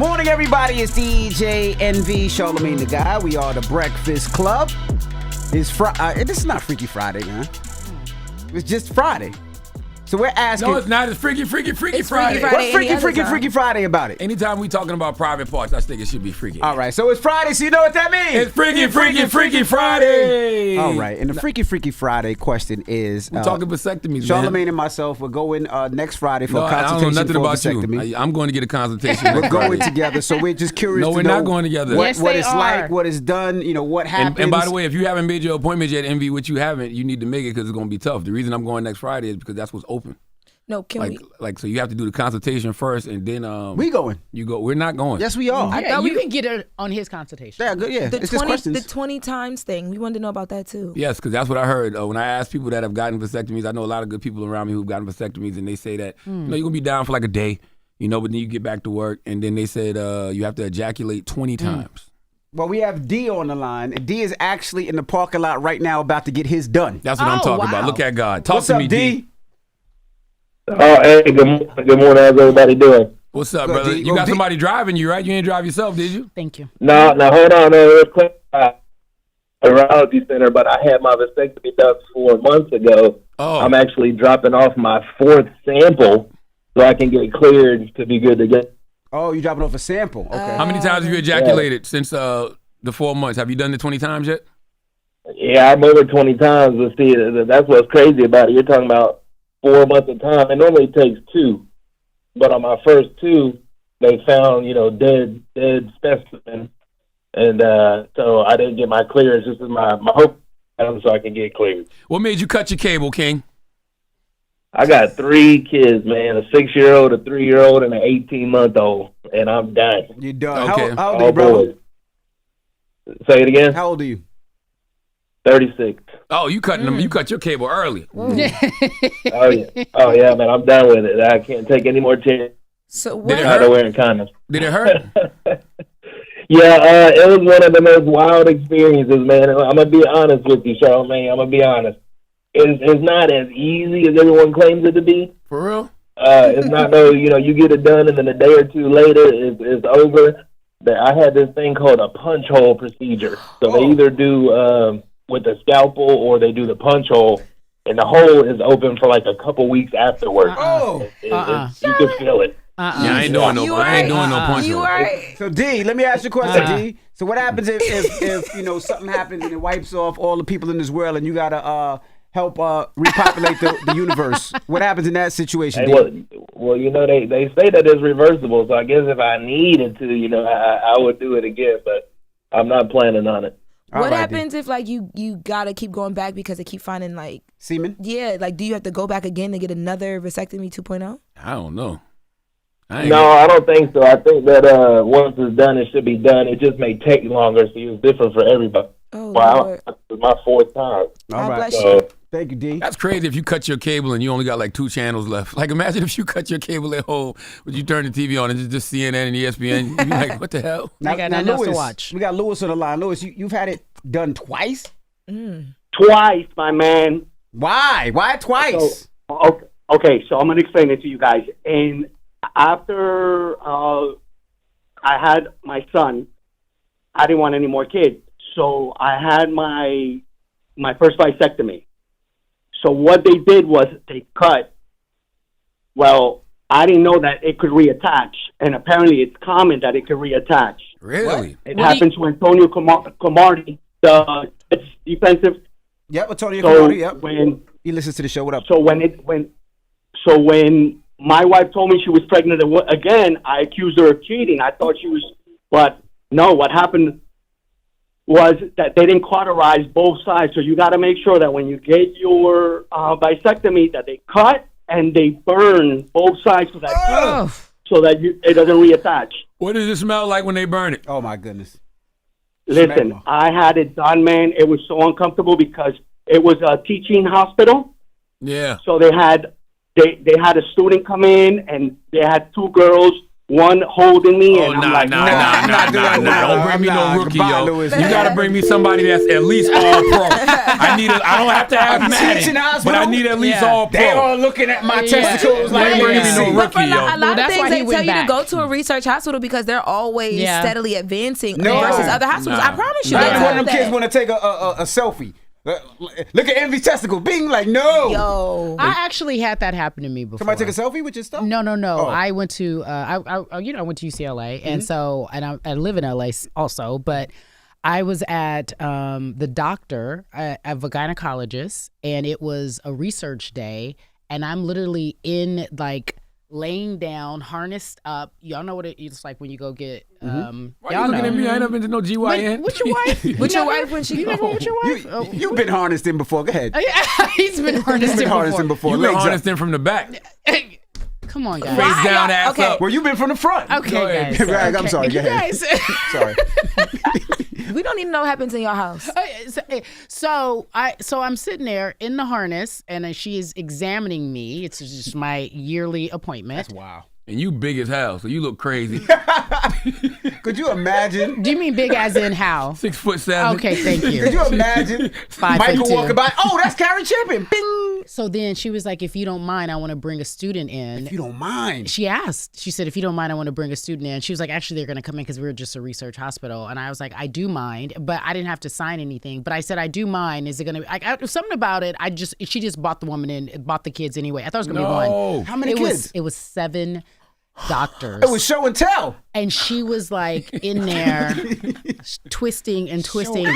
Morning, everybody. It's DJ NV, Charlamagne the guy. We are the Breakfast Club. It's this is not Freaky Friday, man. It's just Friday. So we're asking. No, it's not. It's Freaky Friday. What's Freaky Friday about it? Anytime we talking about private parts, I think it should be freaky. All right. So it's Friday, so you know what that means. It's Freaky Friday. All right. And the Freaky Friday question is. We're talking vasectomies, Charlamagne and myself, we're going next Friday for a consultation. I don't know nothing for about vasectomy. you. I'm going to get a consultation. We're going together, so we're just curious to know. No, we're not going together. What it's like, what is done, what happens. And by the way, if you haven't made your appointment yet, Envy, which you haven't, you need to make it because it's going to be tough. The reason I'm going next Friday is because that's what's open. No, can we? So you have to do the consultation first, and then we going. You go. We're not going. Yes, we are. I thought you can get it on his consultation. Yeah, good. Yeah, it's just questions. The 20 times thing. We wanted to know about that too. Yes, because that's what I heard when I asked people that have gotten vasectomies. I know a lot of good people around me who've gotten vasectomies, and they say that you're gonna be down for like a day, but then you get back to work, and then they said you have to ejaculate 20 times. Well, we have D on the line, and D is actually in the parking lot right now about to get his done. That's what I'm talking about. Look at God. Talk to me, D. Oh, hey, good morning. How's everybody doing? What's up, brother? You got somebody driving you, right? You ain't drive yourself, did you? Thank you. No, hold on. It was a urology center, but I had my vasectomy done 4 months ago. Oh. I'm actually dropping off my 4th sample so I can get cleared to be good to go. Oh, you dropping off a sample? Okay. How many times have you ejaculated since the 4 months? Have you done it 20 times yet? Yeah, I'm over 20 times. But see, that's what's crazy about it. You're talking about 4 months of time. It normally takes 2, but on my first 2, they found dead specimen, and so I didn't get my clearance. This is my hope, so I can get cleared. What made you cut your cable, King? I got 3 kids, man: a 6-year-old, a 3-year-old, and an 18-month-old, and I'm done. You're done. Okay. How old are you, brother? Say it again. How old are you? 36. Oh, you cutting them? You cut your cable early. Oh yeah, man, I'm done with it. I can't take any more chances. So what? Did it hurt? Wearing condoms. Did it hurt? Yeah, it was one of the most wild experiences, man. I'm gonna be honest with you, Charlamagne. I'm gonna be honest. It's not as easy as everyone claims it to be. For real? It's not. No, you get it done, and then a day or two later, it's over. I had this thing called a punch hole procedure. So they either do with the scalpel or they do the punch hole, and the hole is open for like a couple weeks afterwards. You can feel it. Yeah, I ain't doing no punch hole. Right. So D, let me ask you a question, D. So what happens if something happens and it wipes off all the people in this world and you gotta help repopulate the universe? What happens in that situation, D? Well, they say that it's reversible, so I guess if I needed to, I would do it again, but I'm not planning on it. What happens if you gotta keep going back because they keep finding semen? Yeah, do you have to go back again to get another vasectomy 2.0? I don't know. I don't think so. I think that once it's done, it should be done. It just may take longer, so it's different for everybody. Oh, wow, it's my 4th time. All right. Bless you. Thank you, D. That's crazy if you cut your cable and you only got 2 channels left. Imagine if you cut your cable at home, would you turn the TV on and it's just CNN and ESPN? You'd be like, what the hell? I got nothing else to watch. We got Lewis on the line. Lewis, you've had it done twice? Twice, my man. Why? Why twice? Okay, so I'm going to explain it to you guys. And after I had my son, I didn't want any more kids. So I had my first vasectomy. So what they did was they cut. Well, I didn't know that it could reattach, and apparently it's common that it could reattach. Really? It happens to Antonio Cromartie, the defensive. Yep, Antonio Cromartie. Yep. When he listens to the show, what up? So when my wife told me she was pregnant again, I accused her of cheating. I thought she was, but no. What happened was that they didn't cauterize both sides. So you got to make sure that when you get your vasectomy, that they cut and they burn both sides so that it doesn't reattach. What does it smell like when they burn it? Oh my goodness! Listen, I had it done, man. It was so uncomfortable because it was a teaching hospital. Yeah. So they had a student come in, and they had 2 girls one holding me, Oh, and I'm like, nah. Don't bring me no rookie, Goodbye, yo. Louis. You gotta bring me somebody that's at least all pro. I don't have to have teaching Madden, hospital? but I need at least Yeah. all pro. They all looking at my testicles Like, like, bring me no "Wait, rookie, But for yo. a lot of that's why things, he they tell went you back. to go to a research hospital because they're always Yeah. steadily advancing No. versus other hospitals. Nah. I promise you. Not they even one tell of them that. kids want to take a selfie. Look at Envy's testicle. Bing, like, no. Yo. I actually had that happen to me before. Somebody take a selfie with your stuff? No. Oh. I went to I went to UCLA, and so I live in LA also, but I was at the doctor of a gynecologist, and it was a research day, and I'm literally in like laying down, harnessed up. Y'all know what it's like when you go get Why y'all you looking know. at me? I ain't never been to no GYN. With your wife? With your wife when she You never with your wife? You've been harnessed in before. Go ahead. He's been harnessed You've been in harnessed in before. before. You been Legs up. harnessed in from the back. Come on, guys. Face down, ass Okay. up. Well, you've been from the front. Okay, Go ahead. guys. Right, I'm sorry. Go You ahead. guys. Sorry. We don't need to know what happens in your house. So I'm sitting there in the harness, and she is examining me. It's just my yearly appointment. Wow. And you big as hell, so you look crazy. Could you imagine? Do you mean big as in how? 6'7". Okay, thank Could you. you imagine 5'2". Michael walking by? Oh, that's Carrie Champion. Bing. So then she was like, if you don't mind, I want to bring a student in. If you don't mind. She asked. She said, if you don't mind, I want to bring a student in. She was like, actually, they're going to come in because we're just a research hospital. And I was like, I do mind, but I didn't have to sign anything. But I said, I do mind. Is it going to be something about it? She just bought the woman in, bought the kids anyway. I thought it was going to be one. No. How many kids? It was 7 doctors. It was show and tell. And she was like in there twisting and twisting. and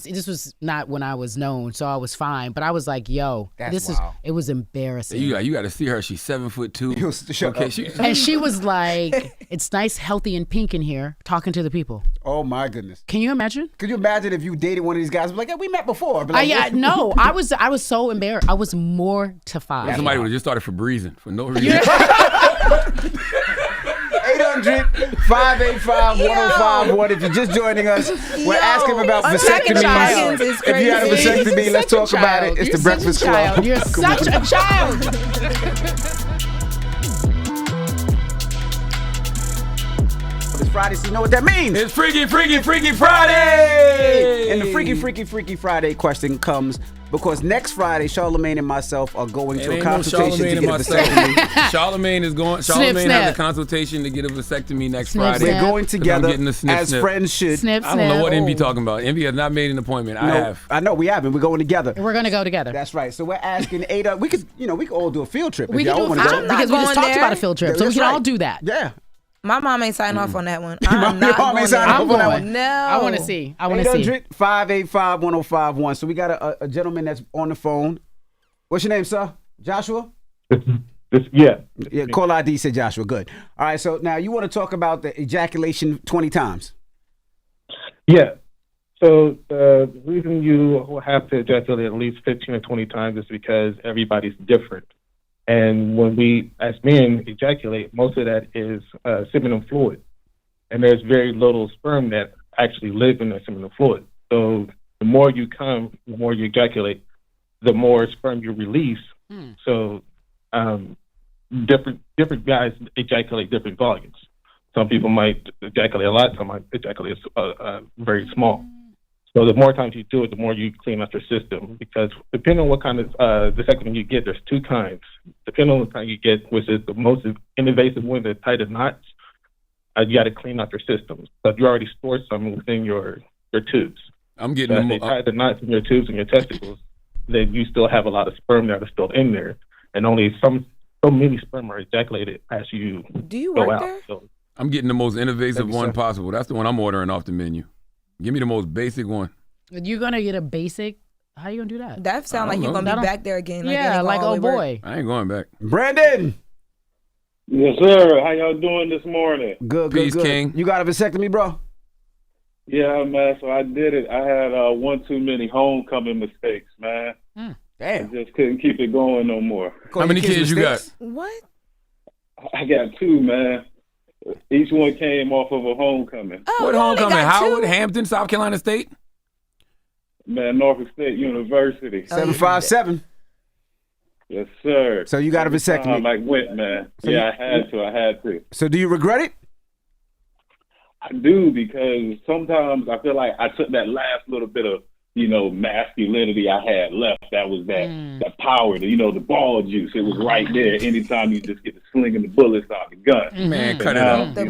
This was not when I was known, so I was fine. But I was like, yo, That's wild. it was embarrassing. You got to see her. She's 7'2". Shut up. And she was like, it's nice, healthy, and pink in here, talking to the people. Oh my goodness. Can you imagine? Could you imagine if you dated one of these guys? Like, yeah, we met before. But like, No, I was so embarrassed. I was mortified. Somebody would have just started for breezing for no reason. 800-585-1051. If you're just joining us, we're asking about unpacking vasectomies. child is If you had a crazy. vasectomy, let's talk about it. It's the Breakfast Club. You're such a child. It's Friday, so you know what that means. It's Freaky Friday! And the Freaky Friday question comes because next Friday, Charlamagne and myself are going to a consultation to get a vasectomy. Charlamagne has a consultation to get a vasectomy next Snip, Friday. snip. We're going together getting the snip, as snip. friends should. Snip, I don't know what snip. Envy talking about. Envy has not made an appointment. I have. I know we haven't. We're going together. We're gonna go together. That's right. So we're asking Ada. We could all do a field trip. We if can y'all do want to I'm go. not because we just going talked there. about a field trip, so we That's can all right. do that. Yeah. My mom ain't signed off on that one. Your I'm not mom going ain't signed there. off I'm on that going. one. No. I want to see. I want to see. 800-585-1051. So we got a gentleman that's on the phone. What's your name, sir? Joshua? Yeah. Yeah, call ID said Joshua. Good. All right, so now you want to talk about the ejaculation 20 times. Yeah. So the reason you have to ejaculate at least 15 or 20 times is because everybody's different. And when we, as men, ejaculate, most of that is seminal fluid. And there's very little sperm that actually live in the seminal fluid. So the more you come, the more you ejaculate, the more sperm you release. So different guys ejaculate different volumes. Some people might ejaculate a lot, some might ejaculate very small. So the more times you do it, the more you clean out your system. Because depending on what kind of vasectomy you get, there's 2 kinds. Depending on what kind you get, which is the most invasive one, the tightest knots, you got to clean out your system. So if you already stored some within your tubes, I'm getting so if they tie the knots in your tubes and your testicles, then you still have a lot of sperm that are still in there, and only so many sperm are ejaculated as you Do you go work out. there? So I'm getting the most innovative Thank you, one sir. possible. That's the one I'm ordering off the menu. Give me the most basic one. You're gonna get a basic. How you gonna do that? That sounds like don't you're know. going to be back there again. Yeah, like oh boy. I ain't going back. Brandon. Yes, sir. How y'all doing this morning? Good, Peace, good. King. You got a vasectomy, bro? Yeah, man. So I did it. I had one too many homecoming mistakes, man. I Damn. just couldn't keep it going no more. How many kids you got? What? I got 2, man. Each one came off of a homecoming. Oh, What you only homecoming? got 2? Howard, Hampton, South Carolina State? Man, Norfolk State University. 757. Yes, sir. So you got a Every time vasectomy. I went, man. So I had to. So do you regret it? I do, because sometimes I feel like I took that last little bit of, masculinity I had left. That was that power, the ball juice. It was right there. Anytime you just get the slinging the bullets out the gun. Man, cut it now, out. the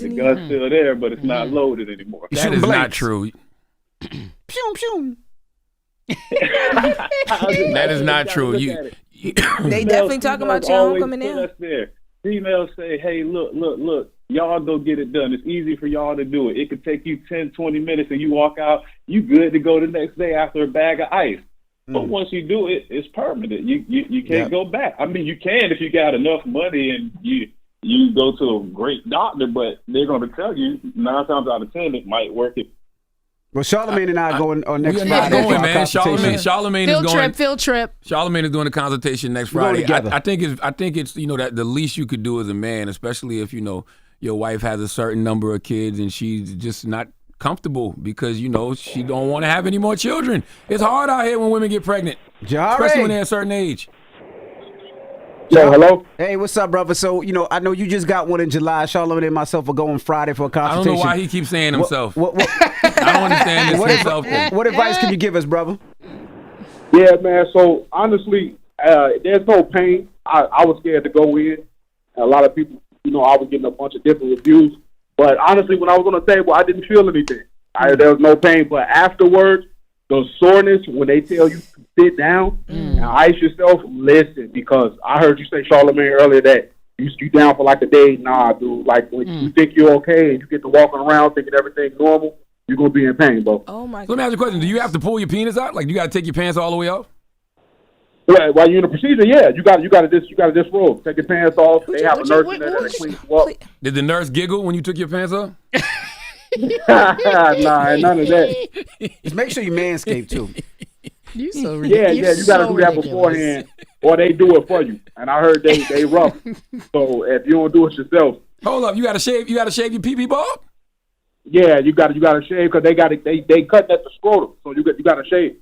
gun's still there, but it's not loaded anymore. That is not true. Pew, pew. That is not true. They definitely talking about your homecoming now. Females say, hey, look, y'all go get it done. It's easy for y'all to do it. It could take you 10, 20 minutes and you walk out, you good to go the next day after a bag of ice. But once you do it, it's permanent. You can't go back. I mean, you can if you got enough money and you go to a great doctor, but they're going to tell you 9 times out of 10 it might work it. Well, Charlamagne and I are going on next We're Friday. not going, man. Charlamagne is going. Field trip. Charlamagne is doing the consultation next We're going Friday. together. I think it's that the least you could do as a man, especially if your wife has a certain number of kids and she's just not comfortable because she don't want to have any more children. It's hard out here when women get pregnant, especially when they're a certain age. Yo, hello? Hey, what's up, brother? So, I know you just got one in July. Charlamagne and myself are going Friday for a consultation. I don't know why he keeps saying himself. What, I don't understand this himself thing. what advice can you give us, brother? Yeah, man. So, honestly, there's no pain. I was scared to go in. A lot of people, I was getting a bunch of different reviews. But honestly, when I was on the table, I didn't feel anything. There was no pain. But afterwards, the soreness, when they tell you to sit down and ice yourself, listen, because I heard you say, Charlamagne, earlier that you down for like a day. Nah, dude. Like, when you think you're okay and you get to walking around thinking everything's normal, you're going to be in pain, bro. Oh, my God. So let me ask you a question. Do you have to pull your penis out? Like, you got to take your pants all the way off? Yeah, while you're in the procedure, yeah, you got to disrobe. Take your pants off. They have a nurse in there that cleans you up. Did the nurse giggle when you took your pants off? Nah, none of that. Just make sure you manscape, too. You so Yeah, you got to do that beforehand, or they do it for you. And I heard they rough. So if you don't do it yourself, hold up, you got to shave your pee-pee ball? Yeah, you got to shave because they cut at the scrotum, so you got to shave.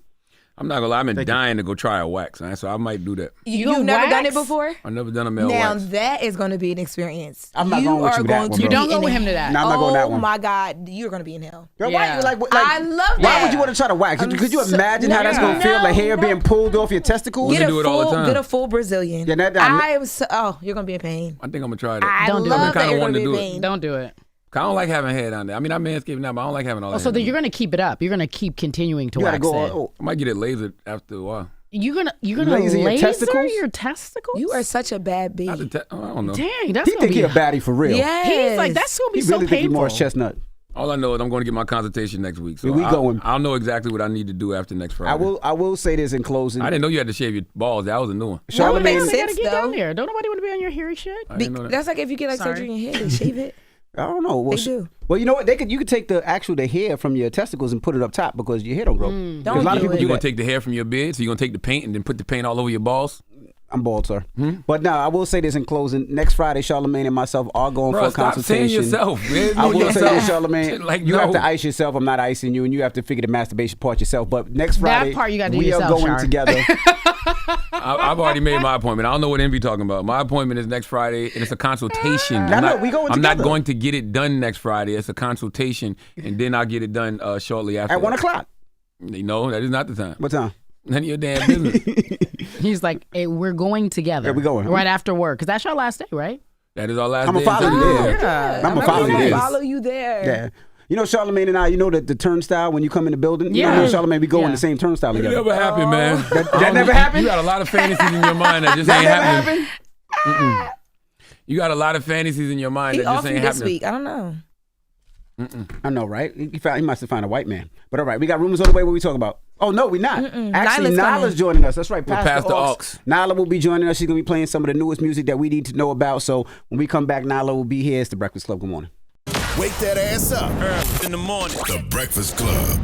I'm not gonna lie, I've been dying to go try a wax, right? So I might do that. You've never done it before? I've never done a male now wax. that is going to be an experience. I'm not going with you that one, You don't go with him to that. No, I'm not going that one. Oh my God, you're going to be in hell. Yo, Yeah. why, I love that. Why would you want to try to wax? Could you imagine how that's going to feel? The hair being pulled off your testicles? Women do it all the time. Get a full Brazilian. Yeah, you're going to be in pain. I think I'm gonna try that. I Don't do love it. that Kinda you're going wanted to to be do in it. pain. Don't do it. I don't like having hair down there. I mean, I'm manscaping now, but I don't like having all that. So hair then down you're gonna keep it up. You're gonna keep continuing to You gotta wax go. it. Oh, I might get it lasered after a while. You're gonna Laser your laser testicles? your testicles? You are such a bad bee. I don't know. Dang, that's he gonna think be. he a baddie for real. Yes. He's like that's gonna be He so really think he painful. Morris Chestnut. All I know is I'm going to get my consultation next week. So Here we going. I'll know exactly what I need to do after next Friday. I will say this in closing. I didn't know you had to shave your balls. That was a new one. No, it makes Charlamagne, sense, gotta get down though. there. Don't nobody want to be on your hairy shit. I didn't know that. That's like if you get like Sorry. surgery in your head, they shave it. I don't know. Well, They do. Well, you know what? You could take the hair from your testicles and put it up top because your hair don't grow. Don't a lot of do people it. do You're going that. to take the hair from your beard, so you're going to take the paint and then put the paint all over your balls? I'm bald, sir. But now I will say this in closing. Next Friday, Charlamagne and myself are going Bro, for a stop saying consultation. yourself. Man. I will say Yourself. this, Charlamagne. Like, you no. have to ice yourself. I'm not icing you, and you have to figure the masturbation part yourself. But next Friday, part you gotta do we yourself, are going Char. together. I've already made my appointment. I don't know what Envy talking about. My appointment is next Friday, and it's a consultation. No, we going I'm not together. going to get it done next Friday. It's a consultation, and then I'll get it done shortly after. At 1 o'clock. No, that is not the time. What time? None of your damn business. He's like, hey, we're going together. Yeah, we going. right after work because that's your last day, right? That is our last I'ma day. follow you until- there. Yeah. I'm gonna follow you there. Follow you there. Yeah. You know, Charlamagne and I, you know the turnstile when you come in the building? You know, Yeah. me and Charlamagne, we go in Yeah. the same turnstile It together. never happened, man. That never happened? You got a lot of fantasies in your mind that just That ain't never happening. happened? You got a lot of fantasies in your mind He that just off you ain't this happening. week. I don't know. I know, right? He must have found a white man. But all right, we got rumors on the way. What we talking about? Oh, no, we not. Actually, Nyla's Nyla's coming. joining us. That's right. Pastor Aux. Aux. Nyla will be joining us. She's going to be playing some of the newest music that we need to know about. So when we come back, Nyla will be here. It's The Breakfast Club. Good morning. Wake that ass up. In the morning. The Breakfast Club.